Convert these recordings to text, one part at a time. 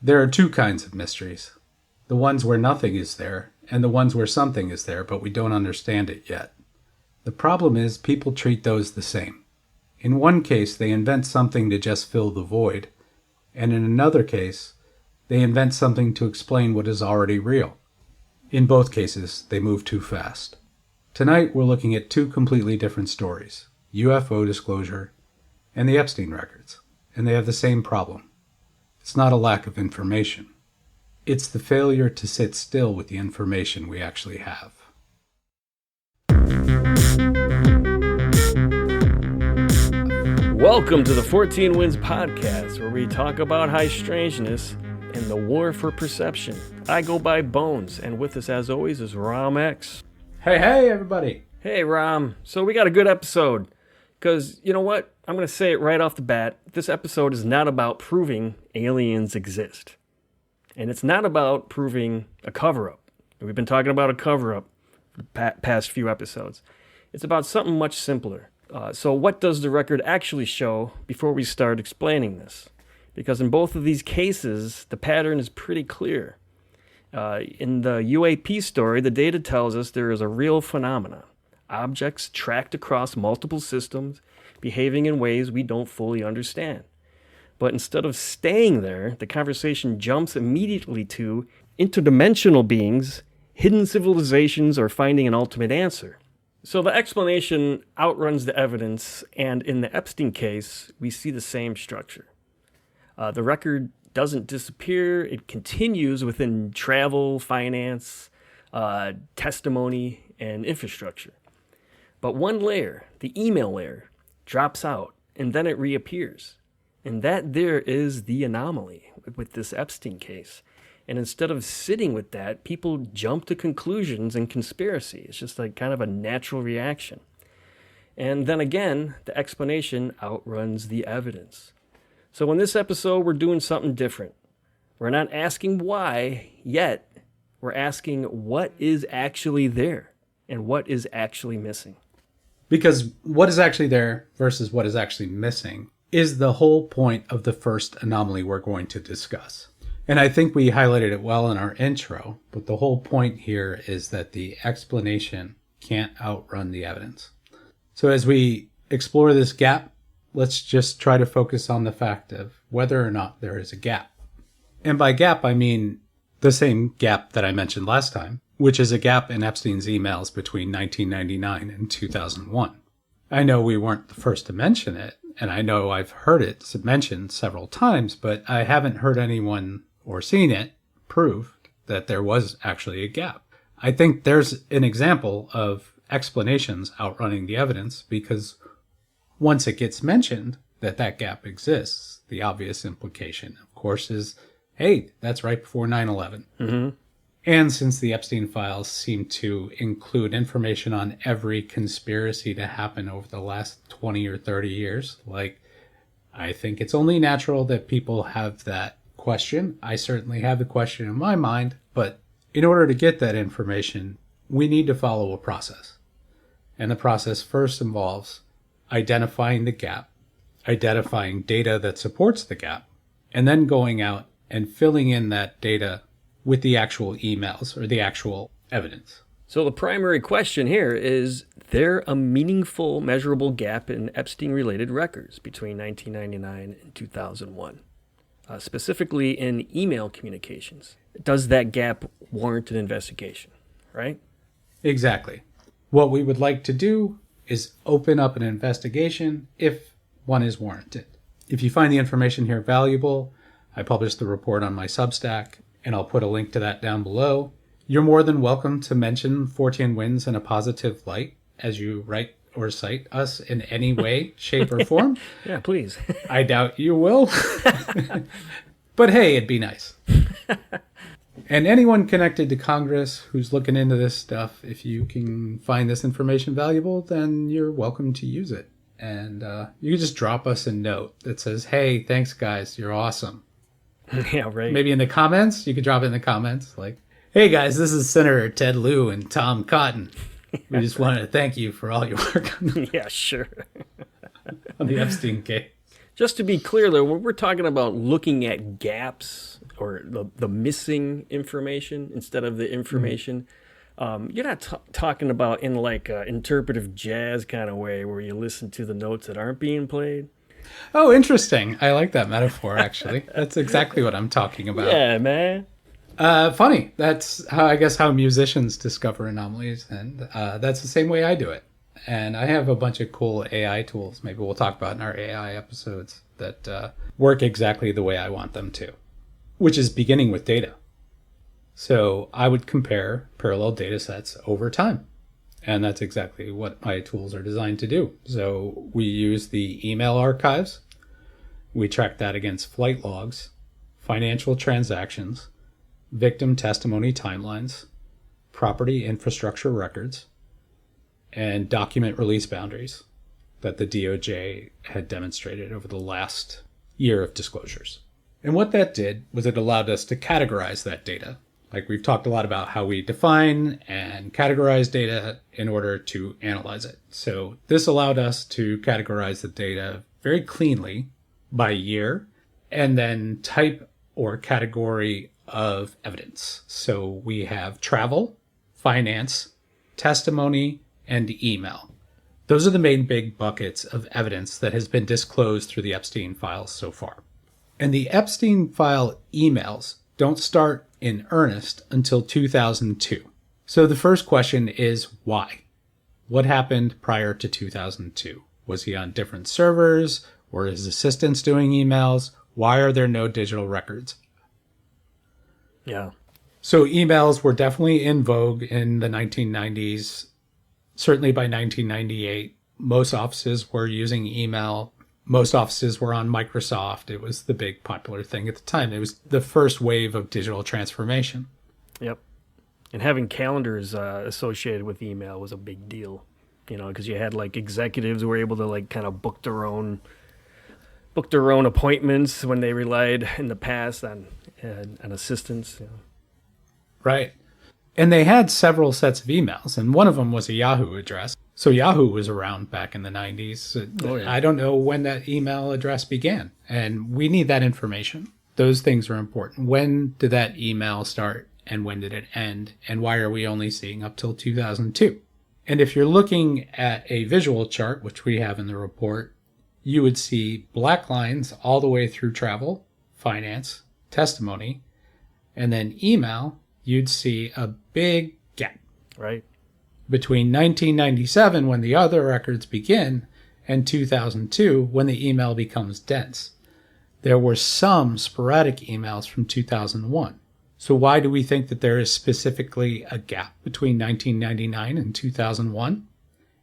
There are two kinds of mysteries. The ones where nothing is there, and the ones where something is there, but we don't understand it yet. The problem is people treat those the same. In one case, they invent something to just fill the void, and in another case, they invent something to explain what is already real. In both cases, they move too fast. Tonight, we're looking at two completely different stories, UFO disclosure and the Epstein records, and they have the same problem. It's not a lack of information. It's the failure to sit still with the information we actually have. Welcome to the Fortean Winds podcast, where we talk about high strangeness and the war for perception. I go by Bones, and with us as always is Ram X. Hey, everybody. Hey, Ram. So we got a good episode, because you know what? I'm going to say it right off the bat. This episode is not about proving aliens exist. And it's not about proving a cover-up. We've been talking about a cover-up for the past few episodes. It's about something much simpler. So what does the record actually show before we start explaining this? Because in both of these cases, the pattern is pretty clear. In the UAP story, the data tells us there is a real phenomenon. Objects tracked across multiple systems, behaving in ways we don't fully understand. But instead of staying there, the conversation jumps immediately to interdimensional beings, hidden civilizations, or finding an ultimate answer. So the explanation outruns the evidence, and in the Epstein case, we see the same structure. The record doesn't disappear. It continues within travel, finance, testimony, and infrastructure. But one layer, the email layer, drops out, and then it reappears. And that there is the anomaly with this Epstein case. And instead of sitting with that, people jump to conclusions and conspiracy. It's just like kind of a natural reaction. And then again, the explanation outruns the evidence. So in this episode, we're doing something different. We're not asking why yet. We're asking what is actually there and what is actually missing. Because what is actually there versus what is actually missing is the whole point of the first anomaly we're going to discuss. And I think we highlighted it well in our intro, but the whole point here is that the explanation can't outrun the evidence. So as we explore this gap, let's just try to focus on the fact of whether or not there is a gap. And by gap, I mean the same gap that I mentioned last time, which is a gap in Epstein's emails between 1999 and 2001. I know we weren't the first to mention it, and I know I've heard it mentioned several times, but I haven't heard anyone or seen it prove that there was actually a gap. I think there's an example of explanations outrunning the evidence, because once it gets mentioned that that gap exists, the obvious implication, of course, is, hey, that's right before 9/11. Mm-hmm. And since the Epstein files seem to include information on every conspiracy to happen over the last 20 or 30 years, I think it's only natural that people have that question. I certainly have the question in my mind, but in order to get that information, we need to follow a process. And the process first involves identifying the gap, identifying data that supports the gap, and then going out and filling in that data with the actual emails or the actual evidence. So the primary question here is there a meaningful, measurable gap in Epstein-related records between 1999 and 2001, specifically in email communications? Does that gap warrant an investigation, right? Exactly. What we would like to do is open up an investigation if one is warranted. If you find the information here valuable, I published the report on my Substack, and I'll put a link to that down below. You're more than welcome to mention Fortean Winds in a positive light as you write or cite us in any way, shape, or form. Yeah, please. I doubt you will. But hey, it'd be nice. And anyone connected to Congress who's looking into this stuff, if you can find this information valuable, then you're welcome to use it. And you can just drop us a note that says, hey, thanks, guys. You're awesome. Yeah, right. Maybe in the comments. You could drop it in the comments. Like, hey, guys, this is Senator Ted Lieu and Tom Cotton. We just wanted to thank you for all your work on Yeah, sure. on the Epstein case. Just to be clear, though, when we're talking about looking at gaps or the missing information instead of the information. You're not talking about in like a interpretive jazz kind of way where you listen to the notes that aren't being played. Oh, interesting. I like that metaphor, actually. That's exactly what I'm talking about. Yeah, man. Funny. That's how, I guess, how musicians discover anomalies, and that's the same way I do it. And I have a bunch of cool AI tools, maybe we'll talk about in our AI episodes, that work exactly the way I want them to, which is beginning with data. So I would compare parallel data sets over time. And that's exactly what my tools are designed to do. So we use the email archives. We track that against flight logs, financial transactions, victim testimony timelines, property infrastructure records, and document release boundaries that the DOJ had demonstrated over the last year of disclosures. And what that did was it allowed us to categorize that data. Like we've talked a lot about how we define and categorize data in order to analyze it. So this allowed us to categorize the data very cleanly by year and then type or category of evidence. So we have travel, finance, testimony, and email. Those are the main big buckets of evidence that has been disclosed through the Epstein files so far. And the Epstein file emails don't start in earnest until 2002. So the first question is why? What happened prior to 2002? Was he on different servers? Were his assistants doing emails? Why are there no digital records? Yeah. So emails were definitely in vogue in the 1990s. Certainly by 1998, most offices were using email. Most offices were on Microsoft. It was the big popular thing at the time. It was the first wave of digital transformation. Yep. And having calendars associated with email was a big deal, because you had like executives who were able to like kind of book their own appointments when they relied in the past on assistants. Right. And they had several sets of emails, and one of them was a Yahoo address. So Yahoo was around back in the 90s. Oh, yeah. I don't know when that email address began, and we need that information. Those things are important. When did that email start, and when did it end, and why are we only seeing up till 2002? And if you're looking at a visual chart, which we have in the report, you would see black lines all the way through travel, finance, testimony, and then email. You'd see a big gap. Right. Between 1997, when the other records begin, and 2002, when the email becomes dense. There were some sporadic emails from 2001. So why do we think that there is specifically a gap between 1999 and 2001?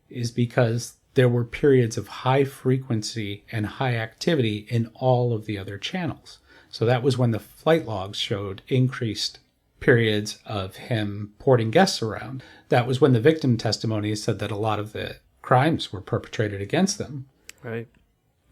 Is because there were periods of high frequency and high activity in all of the other channels. So that was when the flight logs showed increased periods of him porting guests around. That was when the victim testimonies said that a lot of the crimes were perpetrated against them. Right.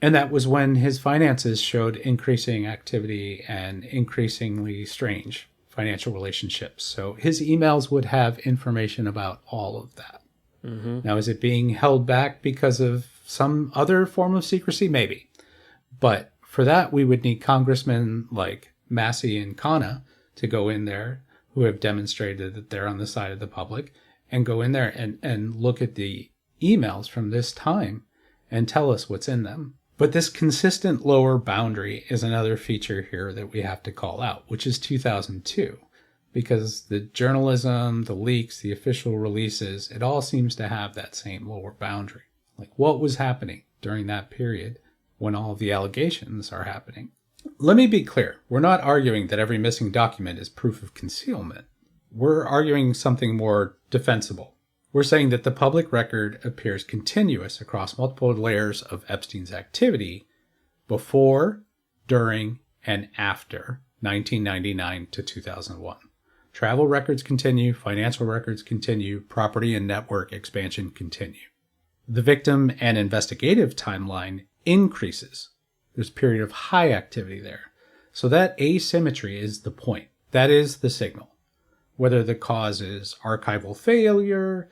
And that was when his finances showed increasing activity and increasingly strange financial relationships. So his emails would have information about all of that. Mm-hmm. Now, is it being held back because of some other form of secrecy? Maybe. But for that, we would need congressmen like Massey and Khanna to go in there, who have demonstrated that they're on the side of the public, and go in there and look at the emails from this time and tell us what's in them. But this consistent lower boundary is another feature here that we have to call out, which is 2002, because the journalism, the leaks, the official releases, it all seems to have that same lower boundary. Like what was happening during that period when all of the allegations are happening? Let me be clear. We're not arguing that every missing document is proof of concealment. We're arguing something more defensible. We're saying that the public record appears continuous across multiple layers of Epstein's activity before, during, and after 1999 to 2001. Travel records continue, financial records continue, property and network expansion continue. The victim and investigative timeline increases. There's a period of high activity there. So that asymmetry is the point. That is the signal. Whether the cause is archival failure,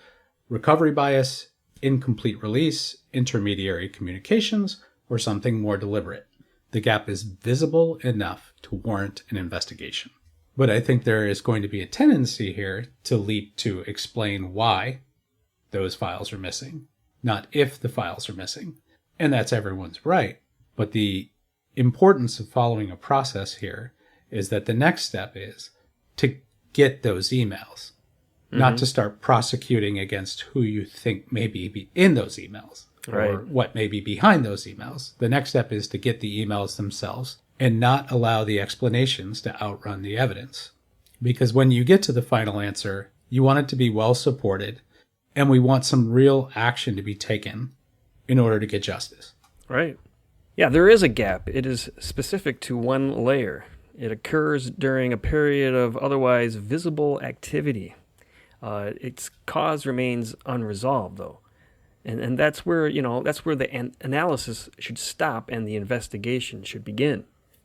recovery bias, incomplete release, intermediary communications, or something more deliberate. the gap is visible enough to warrant an investigation. But I think there is going to be a tendency here to leap to explain why those files are missing, not if the files are missing. And that's everyone's right. But the importance of following a process here is that the next step is to get those emails, not to start prosecuting against who you think may be in those emails or what may be behind those emails. The next step is to get the emails themselves and not allow the explanations to outrun the evidence. Because when you get to the final answer, you want it to be well supported, and we want some real action to be taken in order to get justice. Right. Yeah, there is a gap. It is specific to one layer. It occurs during a period of otherwise visible activity. Its cause remains unresolved, though. And that's where, that's where the analysis should stop and the investigation should begin.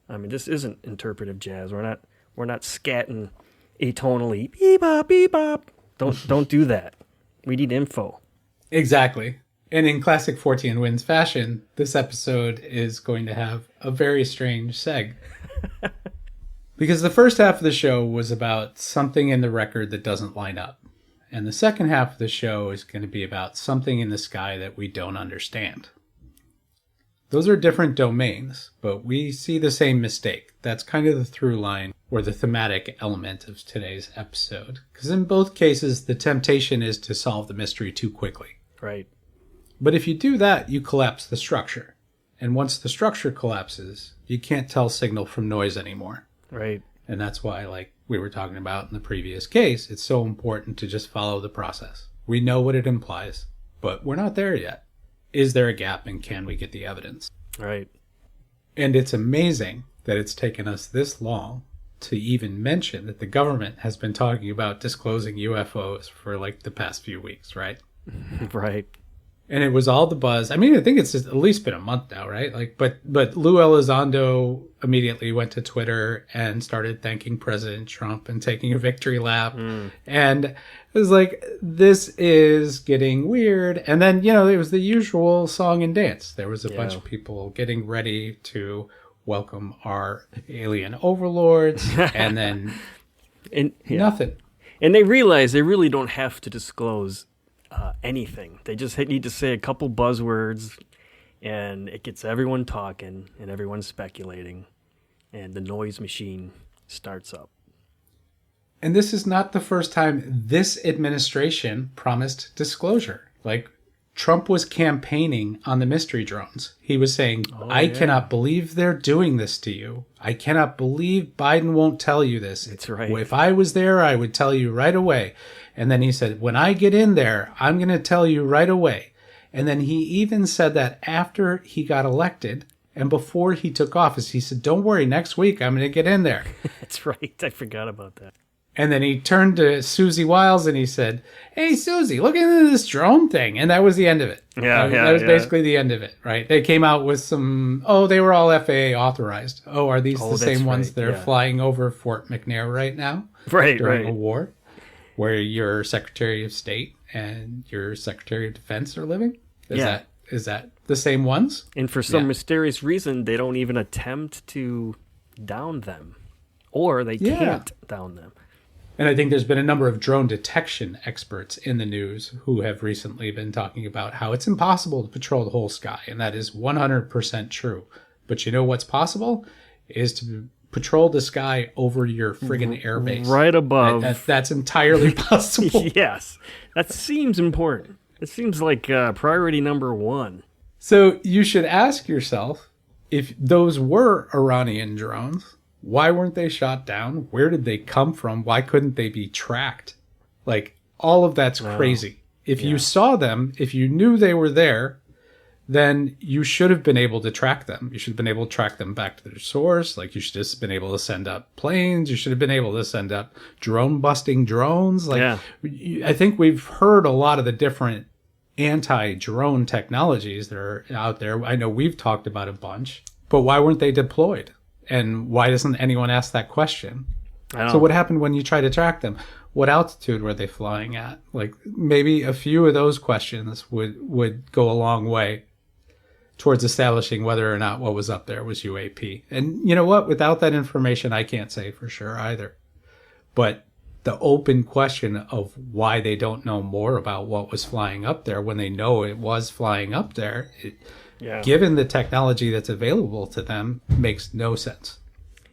I mean, this isn't interpretive jazz. We're not scatting atonally, beep-bop, beep-bop. Don't do that. We need info. Exactly. And in classic Fortean Winds fashion, this episode is going to have a very strange seg. Because the first half of the show was about something in the record that doesn't line up. And the second half of the show is going to be about something in the sky that we don't understand. Those are different domains, but we see the same mistake. That's kind of the through line or the thematic element of today's episode. Because in both cases, the temptation is to solve the mystery too quickly. Right. But if you do that, you collapse the structure. And once the structure collapses, you can't tell signal from noise anymore. Right. And that's why, like we were talking about in the previous case, it's so important to just follow the process. We know what it implies, but we're not there yet. Is there a gap, and can we get the evidence? Right. And it's amazing that it's taken us this long to even mention that the government has been talking about disclosing UFOs for like the past few weeks, right? Right. And it was all the buzz. I mean, I think it's at least been a month now, right? Like, but Lou Elizondo immediately went to Twitter and started thanking President Trump and taking a victory lap. And it was like, this is getting weird. And then, it was the usual song and dance. There was a bunch of people getting ready to welcome our alien overlords, and then nothing. And they realize they really don't have to disclose anything. They just need to say a couple buzzwords, and it gets everyone talking and everyone speculating, and the noise machine starts up. And this is not the first time this administration promised disclosure. Like, Trump was campaigning on the mystery drones. He was saying, I cannot believe they're doing this to you. I cannot believe Biden won't tell you this. That's right. If I was there, I would tell you right away. And then he said, when I get in there, I'm going to tell you right away. And then he even said that after he got elected and before he took office, he said, don't worry, next week I'm going to get in there. That's right. I forgot about that. And then he turned to Susie Wiles and he said, hey, Susie, look into this drone thing. And that was the end of it. That was basically the end of it, right? They came out with some, they were all FAA authorized. Are these the same ones that are flying over Fort McNair right now? Right, during a war where your Secretary of State and your Secretary of Defense are living? Is that the same ones? And for some mysterious reason, they don't even attempt to down them. Or they can't down them. And I think there's been a number of drone detection experts in the news who have recently been talking about how it's impossible to patrol the whole sky. And that is 100% true. But you know what's possible? Is to patrol the sky over your friggin' airbase. Right above. That's entirely possible. Yes. That seems important. It seems like priority number one. So you should ask yourself, if those were Iranian drones, why weren't they shot down? Where did they come from? Why couldn't they be tracked? Like, all of that's crazy. If you saw them, if you knew they were there, then you should have been able to track them. You should have been able to track them back to their source. Like, you should have just been able to send up planes. You should have been able to send up drone-busting drones. I think we've heard a lot of the different anti-drone technologies that are out there. I know we've talked about a bunch, but why weren't they deployed? And why doesn't anyone ask that question? So what happened when you try to track them? What altitude were they flying at? Like, maybe a few of those questions would go a long way towards establishing whether or not what was up there was UAP. And you know what? Without that information, I can't say for sure either. But the open question of why they don't know more about what was flying up there when they know it was flying up there, given the technology that's available to them, makes no sense.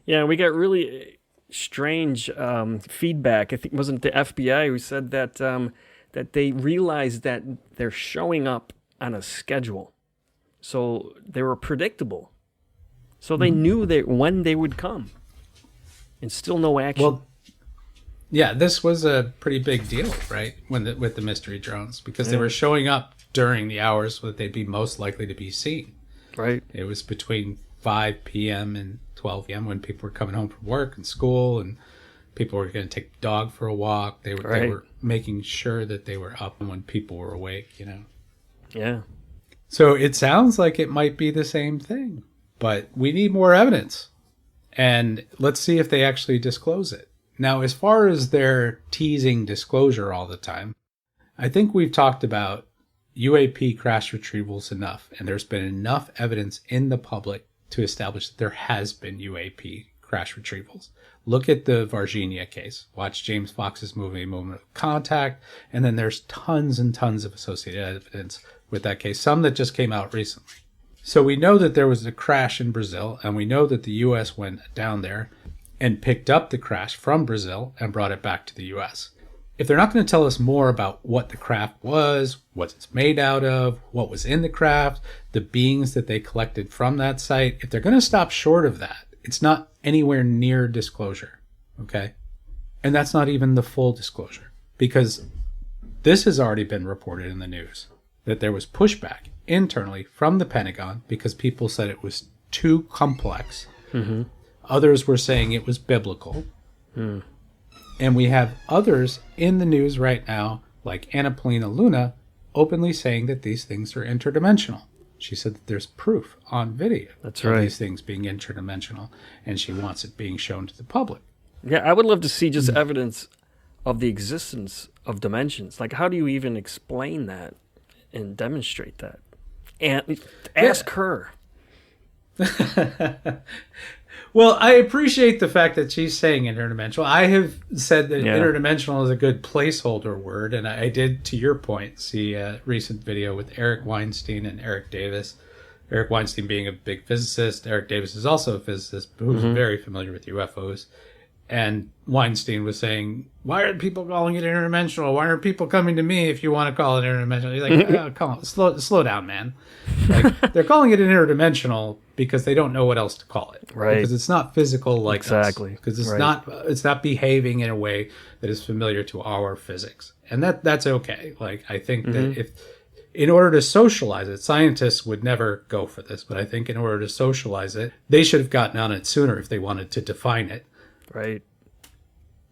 Yeah, we got really strange feedback. I think it wasn't the FBI who said that that they realized that they're showing up on a schedule. So they were predictable. So they knew that when they would come. And still no action. Well, yeah, this was a pretty big deal, right? With the mystery drones, because they were showing up during the hours that they'd be most likely to be seen. Right. It was between 5 p.m. and 12 p.m. when people were coming home from work and school, and people were going to take the dog for a walk. They were making sure that they were up when people were awake, you know? Yeah. So it sounds like it might be the same thing, but we need more evidence. And let's see if they actually disclose it. Now, as far as their teasing disclosure all the time, I think we've talked about UAP crash retrievals enough, and there's been enough evidence in the public to establish that there has been UAP crash retrievals. Look at the Virginia case. Watch James Fox's movie Moment of Contact, and then there's tons and tons of associated evidence with that case, some that just came out recently. So we know that there was a crash in Brazil, and we know that the U.S. went down there and picked up the crash from Brazil and brought it back to the U.S. If they're not going to tell us more about what the craft was, what it's made out of, what was in the craft, the beings that they collected from that site, if they're going to stop short of that, it's not anywhere near disclosure, okay? And that's not even the full disclosure, because this has already been reported in the news, that there was pushback internally from the Pentagon because people said it was too complex. Mm-hmm. Others were saying it was biblical. Mm. And we have others in the news right now, like Anna Polina Luna, openly saying that these things are interdimensional. She said that there's proof on video of these things being interdimensional, and she wants it being shown to the public. Yeah, I would love to see just evidence of the existence of dimensions. Like, how do you even explain that and demonstrate that? And ask her. Well, I appreciate the fact that she's saying interdimensional. I have said that interdimensional is a good placeholder word, and I did, to your point, see a recent video with Eric Weinstein and Eric Davis. Eric Weinstein being a big physicist. Eric Davis is also a physicist who's very familiar with UFOs. And Weinstein was saying, why are people calling it interdimensional? Why aren't people coming to me if you want to call it interdimensional? He's like, oh, slow down, man. Like, they're calling it interdimensional because they don't know what else to call it. Right. Because it's not physical like exactly. Because it's not behaving in a way that is familiar to our physics. And that's okay. Like, I think that in order to socialize it, scientists would never go for this, but I think in order to socialize it, they should have gotten on it sooner if they wanted to define it. Right.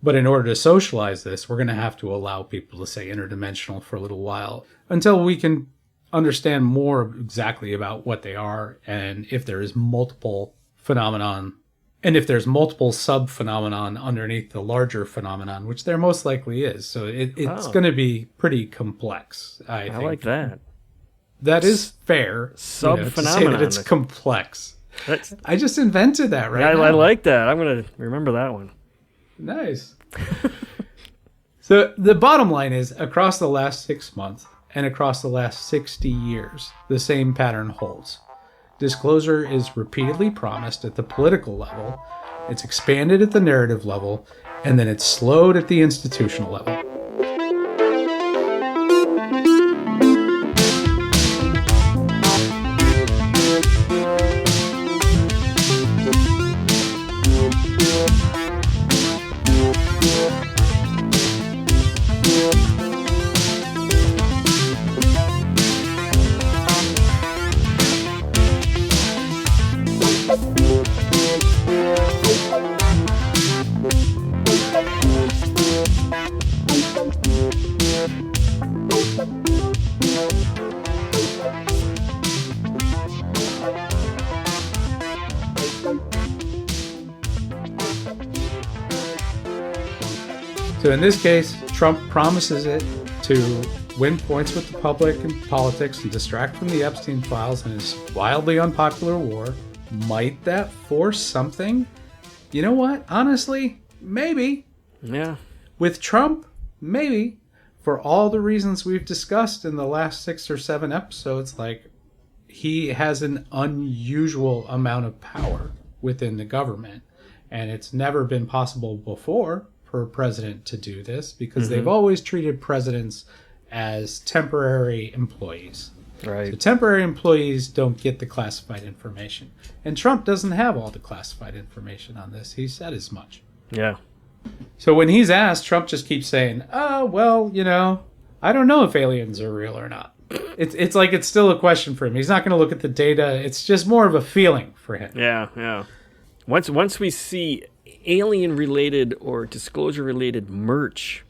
But in order to socialize this, we're going to have to allow people to say interdimensional for a little while until we can understand more exactly about what they are, and if there is multiple phenomenon, and if there's multiple sub-phenomenon underneath the larger phenomenon, which there most likely is. So it's going to be pretty complex, I think. I like that. That is fair. Sub-phenomenon. To say that it's complex. I just invented that now. I like that. I'm going to remember that one. Nice. So the bottom line is, across the last 6 months and across the last 60 years, the same pattern holds. Disclosure is repeatedly promised at the political level, it's expanded at the narrative level, and then it's slowed at the institutional level. So in this case, Trump promises it to win points with the public and politics and distract from the Epstein files and his wildly unpopular war. Might that force something? You know what? Honestly, maybe. Yeah. With Trump, maybe. For all the reasons we've discussed in the last 6 or 7 episodes, like, he has an unusual amount of power within the government. And it's never been possible before for a president to do this because they've always treated presidents as temporary employees. Right. So temporary employees don't get the classified information. And Trump doesn't have all the classified information on this. He said as much. Yeah. So when he's asked, Trump just keeps saying, oh, well, I don't know if aliens are real or not. It's like it's still a question for him. He's not going to look at the data. It's just more of a feeling for him. Yeah, yeah. Once we see alien-related or disclosure-related merch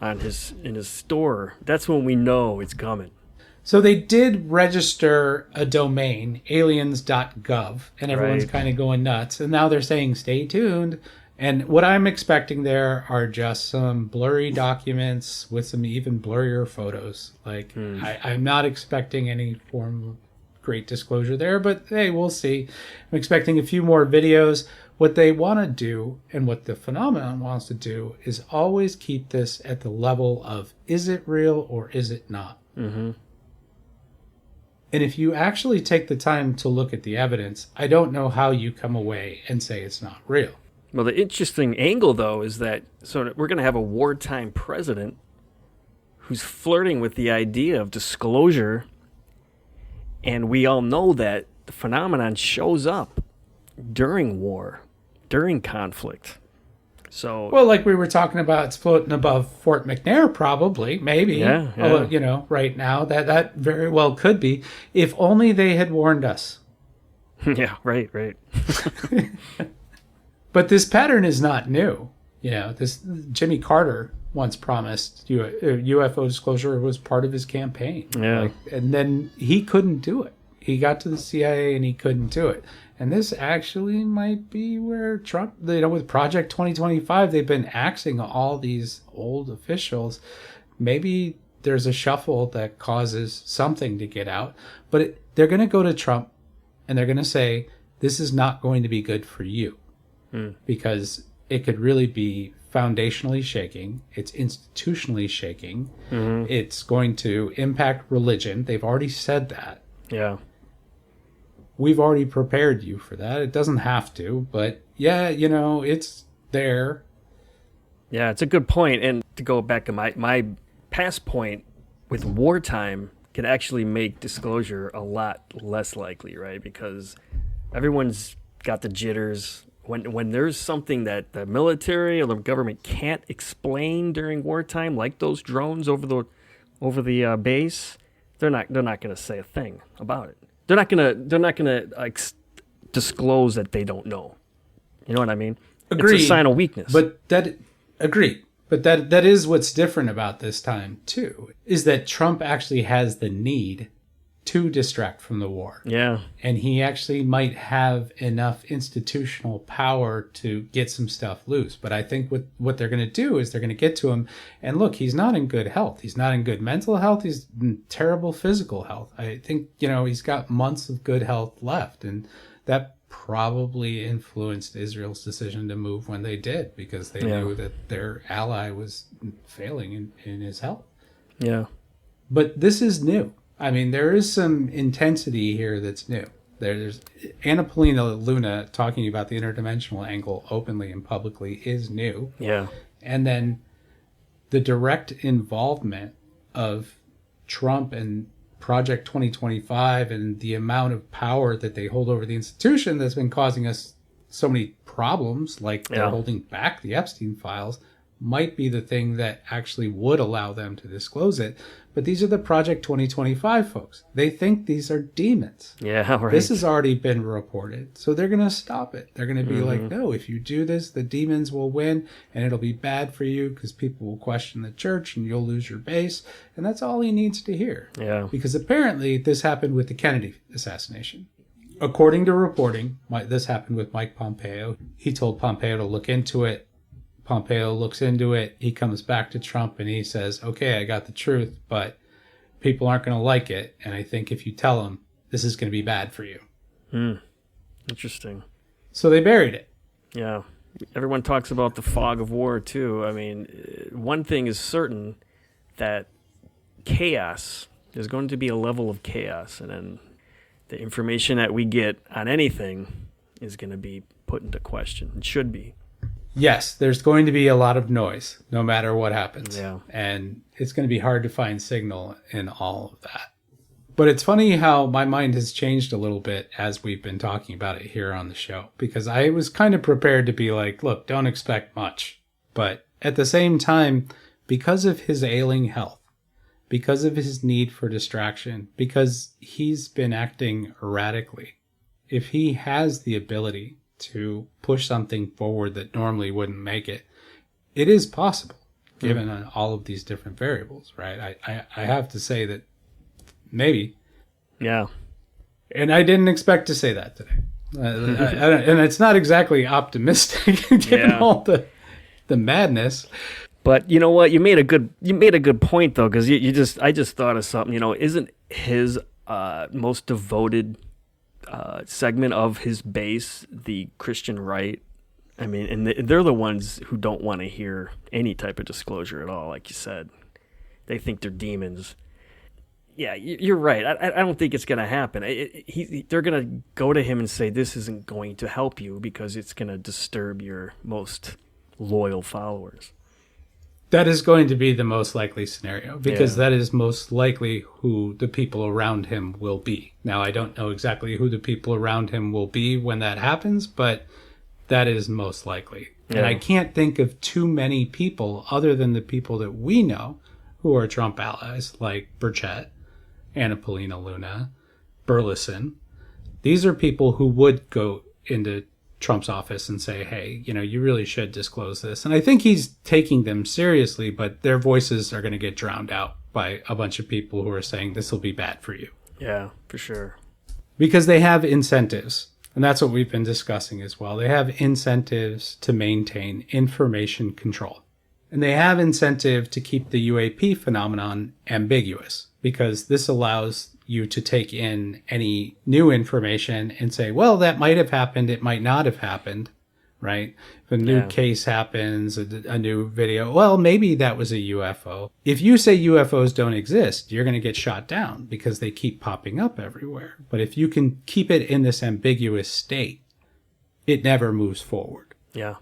in his store, that's when we know it's coming. So they did register a domain, aliens.gov, and everyone's kind of going nuts. And now they're saying, stay tuned. And what I'm expecting there are just some blurry documents with some even blurrier photos. Like, I'm not expecting any form of great disclosure there, but hey, we'll see. I'm expecting a few more videos. What they want to do, and what the phenomenon wants to do, is always keep this at the level of, is it real or is it not? Mm-hmm. And if you actually take the time to look at the evidence, I don't know how you come away and say it's not real. Well, the interesting angle, though, is that we're going to have a wartime president who's flirting with the idea of disclosure, and we all know that the phenomenon shows up during war, during conflict. So, well, like we were talking about, it's floating above Fort McNair, probably, maybe. Yeah. Although, right now, that very well could be, if only they had warned us. Yeah, right. But this pattern is not new. This Jimmy Carter once promised UFO disclosure was part of his campaign. Yeah. And then he couldn't do it. He got to the CIA and he couldn't do it. And this actually might be where Trump, with Project 2025, they've been axing all these old officials. Maybe there's a shuffle that causes something to get out. But they're going to go to Trump and they're going to say, this is not going to be good for you. Because it could really be foundationally shaking. It's institutionally shaking. Mm-hmm. It's going to impact religion. They've already said that. Yeah. We've already prepared you for that. It doesn't have to, but yeah, it's there. Yeah, it's a good point. And to go back to my past point, with wartime can actually make disclosure a lot less likely, right? Because everyone's got the jitters. When there's something that the military or the government can't explain during wartime, like those drones over the base, they're not going to say a thing about it. They're not going to disclose that they don't know. You know what I mean? Agreed. It's a sign of weakness. Agreed. But that is what's different about this time too, is that Trump actually has the need to distract from the war. Yeah. And he actually might have enough institutional power to get some stuff loose. But I think what they're going to do is they're going to get to him. And look, he's not in good health. He's not in good mental health. He's in terrible physical health. I think, he's got months of good health left. And that probably influenced Israel's decision to move when they did, because they knew that their ally was failing in his health. Yeah. But this is new. I mean, there is some intensity here that's new. There's Anna Paulina Luna talking about the interdimensional angle openly and publicly is new. Yeah. And then the direct involvement of Trump and Project 2025 and the amount of power that they hold over the institution that's been causing us so many problems, like they're holding back the Epstein files, might be the thing that actually would allow them to disclose it. But these are the Project 2025 folks. They think these are demons. Yeah, right. This has already been reported. So they're going to stop it. They're going to be like, no, if you do this, the demons will win and it'll be bad for you because people will question the church and you'll lose your base. And that's all he needs to hear. Yeah. Because apparently this happened with the Kennedy assassination. According to reporting, this happened with Mike Pompeo. He told Pompeo to look into it. Pompeo looks into it. He comes back to Trump and he says, okay, I got the truth, but people aren't going to like it. And I think if you tell them, this is going to be bad for you. Interesting. So they buried it. Yeah. Everyone talks about the fog of war, too. I mean, one thing is certain, that chaos, there's going to be a level of chaos, and then the information that we get on anything is going to be put into question. It should be. Yes, there's going to be a lot of noise, no matter what happens. Yeah. And it's going to be hard to find signal in all of that. But it's funny how my mind has changed a little bit as we've been talking about it here on the show, because I was kind of prepared to be like, look, don't expect much. But at the same time, because of his ailing health, because of his need for distraction, because he's been acting erratically, if he has the ability to push something forward that normally wouldn't make it, it is possible, given all of these different variables, right? I have to say that maybe. Yeah. And I didn't expect to say that today. And it's not exactly optimistic, given all the madness. But you know what? You made a good point, though, because I just thought of something. You know, isn't his most devoted segment of his base the Christian right? I mean, and they're the ones who don't want to hear any type of disclosure at all, like you said. They think they're demons. Yeah, you're right. I don't think it's going to happen. They're going to go to him and say, this isn't going to help you because it's going to disturb your most loyal followers. That is going to be the most likely scenario, because that is most likely who the people around him will be. Now, I don't know exactly who the people around him will be when that happens, but that is most likely. Yeah. And I can't think of too many people other than the people that we know who are Trump allies, like Burchett, Anna Paulina Luna, Burleson. These are people who would go into Trump's office and say, hey, you know, you really should disclose this. And I think he's taking them seriously, but their voices are going to get drowned out by a bunch of people who are saying this will be bad for you. Yeah, for sure. Because they have incentives. And that's what we've been discussing as well. They have incentives to maintain information control. And they have incentive to keep the UAP phenomenon ambiguous, because this allows you to take in any new information and say, well, that might have happened, it might not have happened, right? If a new case happens, a new video, well, maybe that was a UFO. If you say UFOs don't exist, you're going to get shot down because they keep popping up everywhere. But if you can keep it in this ambiguous state, it never moves forward. Yeah.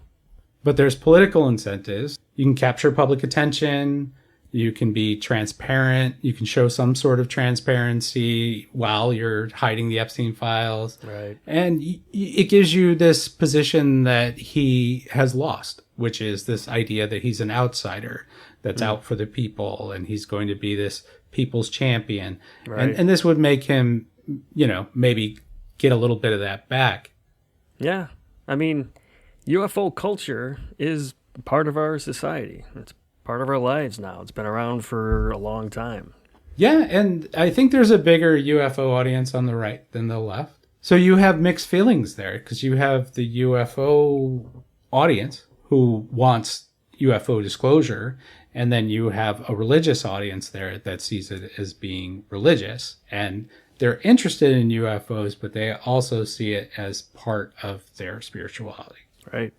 But there's political incentives. You can capture public attention. You can be transparent. You can show some sort of transparency while you're hiding the Epstein files. Right. And it gives you this position that he has lost, which is this idea that he's an outsider that's out for the people, and he's going to be this people's champion. Right. And this would make him, you know, maybe get a little bit of that back. Yeah. I mean, UFO culture is part of our society. It's part of our lives now. It's been around for a long time. Yeah, and I think there's a bigger UFO audience on the right than the left. So you have mixed feelings there, because you have the UFO audience who wants UFO disclosure, and then you have a religious audience there that sees it as being religious. And they're interested in UFOs, but they also see it as part of their spirituality. Right.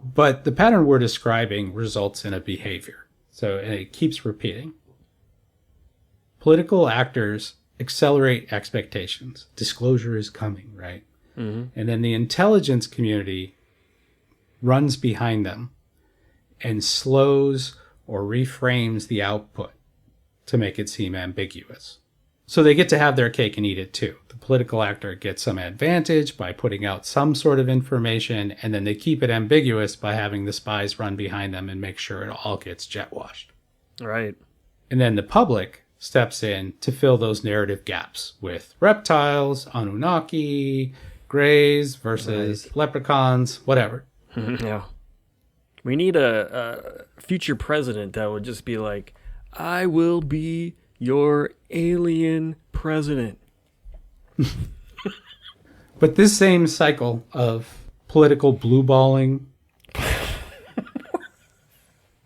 But the pattern we're describing results in a behavior. So, and it keeps repeating. Political actors accelerate expectations. Disclosure is coming, right? Mm-hmm. And then the intelligence community runs behind them and slows or reframes the output to make it seem ambiguous. So they get to have their cake and eat it too. The political actor gets some advantage by putting out some sort of information, and then they keep it ambiguous by having the spies run behind them and make sure it all gets jet washed. Right. And then the public steps in to fill those narrative gaps with reptiles, Anunnaki, greys versus leprechauns, whatever. Yeah. We need a future president that would just be like, I will be your alien president. But this same cycle of political blue balling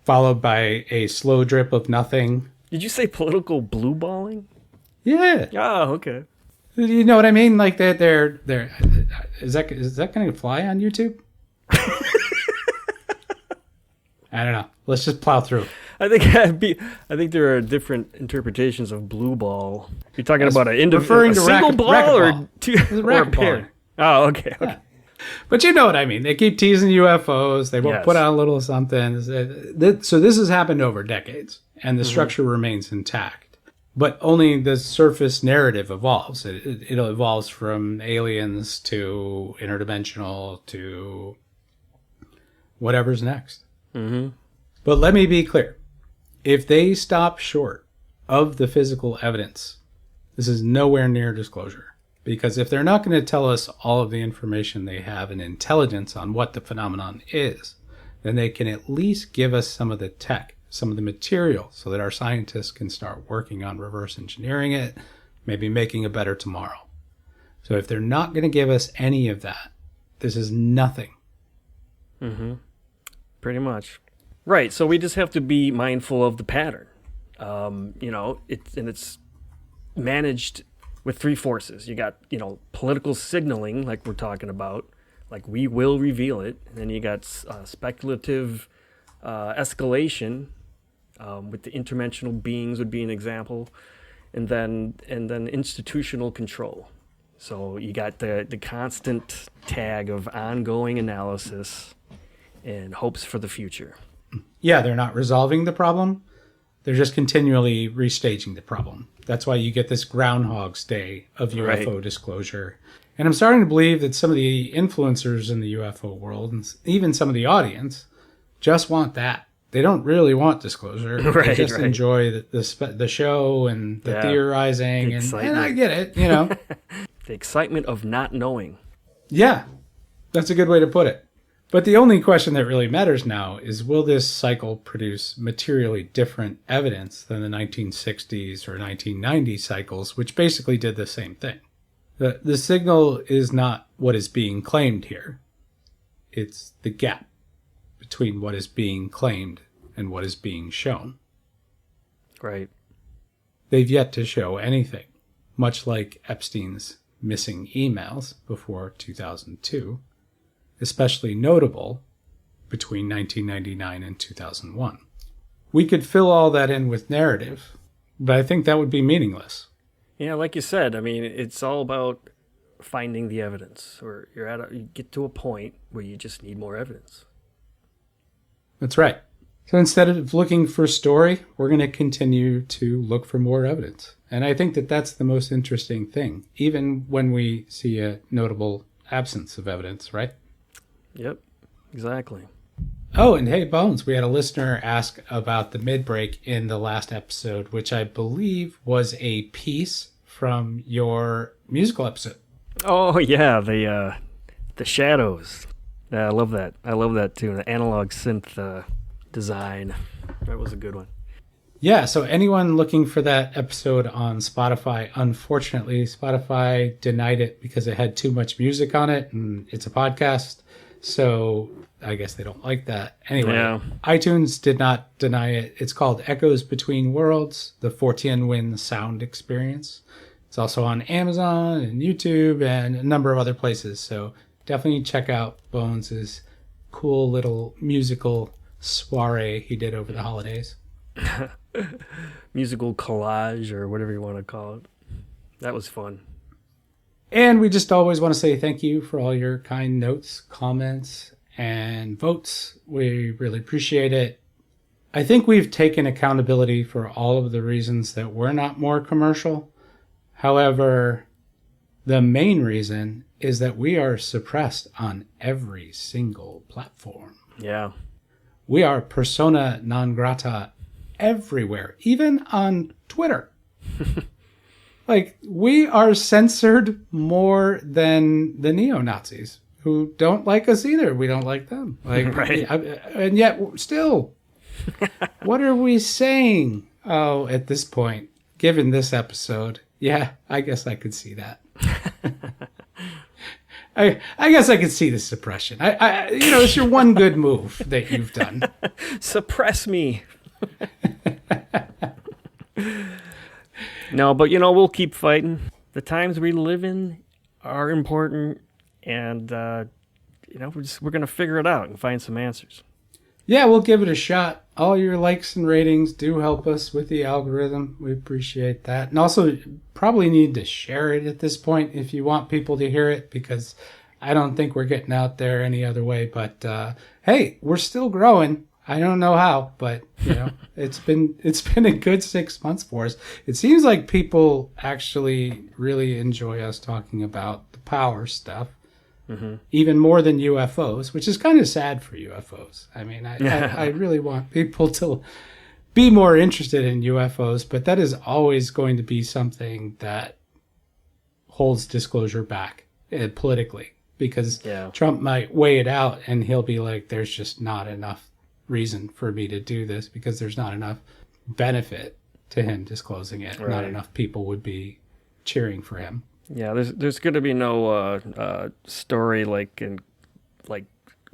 followed by a slow drip of nothing. Did you say political blue balling? Yeah. Oh, okay. You know what I mean? Like they're is that going to fly on YouTube? I don't know. Let's just plow through. I think there are different interpretations of blue ball. You're talking about a single ball or two or a pair. Oh, okay. Yeah. But you know what I mean. They keep teasing UFOs. They will put out a little something. So this has happened over decades, and the structure remains intact. But only the surface narrative evolves. It evolves from aliens to interdimensional to whatever's next. Mm-hmm. But let me be clear. If they stop short of the physical evidence, this is nowhere near disclosure. Because if they're not going to tell us all of the information they have and intelligence on what the phenomenon is, then they can at least give us some of the tech, some of the material, so that our scientists can start working on reverse engineering it, maybe making a better tomorrow. So if they're not going to give us any of that, this is nothing. Mm-hmm. Pretty much. Right. So we just have to be mindful of the pattern. It's managed with three forces. You got, political signaling, like we're talking about, like we will reveal it. And then you got speculative escalation, with the interdimensional beings would be an example. And then institutional control. So you got the constant tag of ongoing analysis and hopes for the future. Yeah, they're not resolving the problem. They're just continually restaging the problem. That's why you get this Groundhog's Day of UFO disclosure. And I'm starting to believe that some of the influencers in the UFO world, and even some of the audience, just want that. They don't really want disclosure. They just enjoy the show and the theorizing. And I get it, The excitement of not knowing. Yeah, that's a good way to put it. But the only question that really matters now is, will this cycle produce materially different evidence than the 1960s or 1990s cycles, which basically did the same thing? The signal is not what is being claimed here. It's the gap between what is being claimed and what is being shown. Right. They've yet to show anything, much like Epstein's missing emails before 2002. Especially notable between 1999 and 2001. We could fill all that in with narrative, but I think that would be meaningless. Yeah, like you said, I mean, it's all about finding the evidence, or you get to a point where you just need more evidence. That's right. So instead of looking for story, we're going to continue to look for more evidence. And I think that that's the most interesting thing, even when we see a notable absence of evidence, right? Yep, exactly. Oh, and hey, Bones, we had a listener ask about the mid-break in the last episode, which I believe was a piece from your musical episode. Oh, yeah, the shadows. Yeah, I love that. I love that, too. The analog synth design. That was a good one. Yeah, so anyone looking for that episode on Spotify, unfortunately, Spotify denied it because it had too much music on it, and it's a podcast. So I guess they don't like that. Anyway, iTunes did not deny it. It's called Echoes Between Worlds, the Fortean Winds sound experience. It's also on Amazon and YouTube and a number of other places. So definitely check out Bones' cool little musical soiree he did over the holidays. Musical collage or whatever you want to call it. That was fun. And we just always want to say thank you for all your kind notes, comments, and votes. We really appreciate it. I think we've taken accountability for all of the reasons that we're not more commercial. However, the main reason is that we are suppressed on every single platform. Yeah. We are persona non grata everywhere, even on Twitter. Like, we are censored more than the neo-Nazis, who don't like us either. We don't like them. Like, right. And yet, still, what are we saying? Oh, at this point, given this episode, yeah, I guess I could see that. I guess I could see the suppression. It's your one good move that you've done. Suppress me. No, but we'll keep fighting. The times we live in are important, and we're gonna figure it out and find some answers. Yeah, we'll give it a shot. All your likes and ratings do help us with the algorithm. We appreciate that. And also, probably need to share it at this point if you want people to hear it, because I don't think we're getting out there any other way. But hey, we're still growing. I don't know how, but it's been a good 6 months for us. It seems like people actually really enjoy us talking about the power stuff. Mm-hmm. Even more than UFOs, which is kind of sad for UFOs. I mean, I really want people to be more interested in UFOs, but that is always going to be something that holds disclosure back politically, because Trump might weigh it out and he'll be like, there's just not enough reason for me to do this because there's not enough benefit to him disclosing it. Right. Not enough people would be cheering for him. Yeah, there's going to be no story like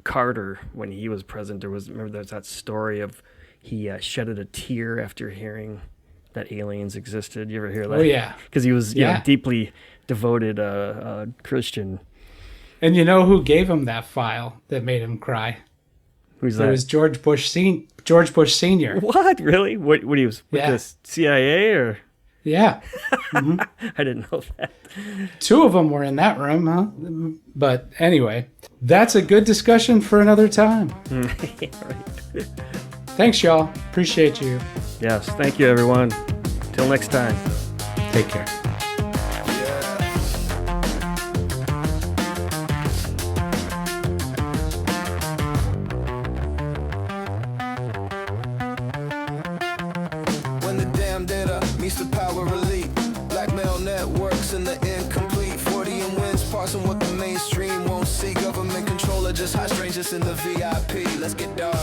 Carter when he was president. There's that story of he shedded a tear after hearing that aliens existed. You ever hear that? Oh yeah, because he was deeply devoted Christian. And you know who gave him that file that made him cry? Who's that? It was George Bush Senior. What, really? What he was with the CIA or? Yeah. Mm-hmm. I didn't know that. 2 of them were in that room, huh? But anyway, that's a good discussion for another time. Yeah, right. Thanks, y'all. Appreciate you. Yes, thank you, everyone. Till next time. Take care. The power elite, blackmail networks and the incomplete. Fortean Winds parsing what the mainstream won't see. Government controller, just hot strangers in the VIP. Let's get dark.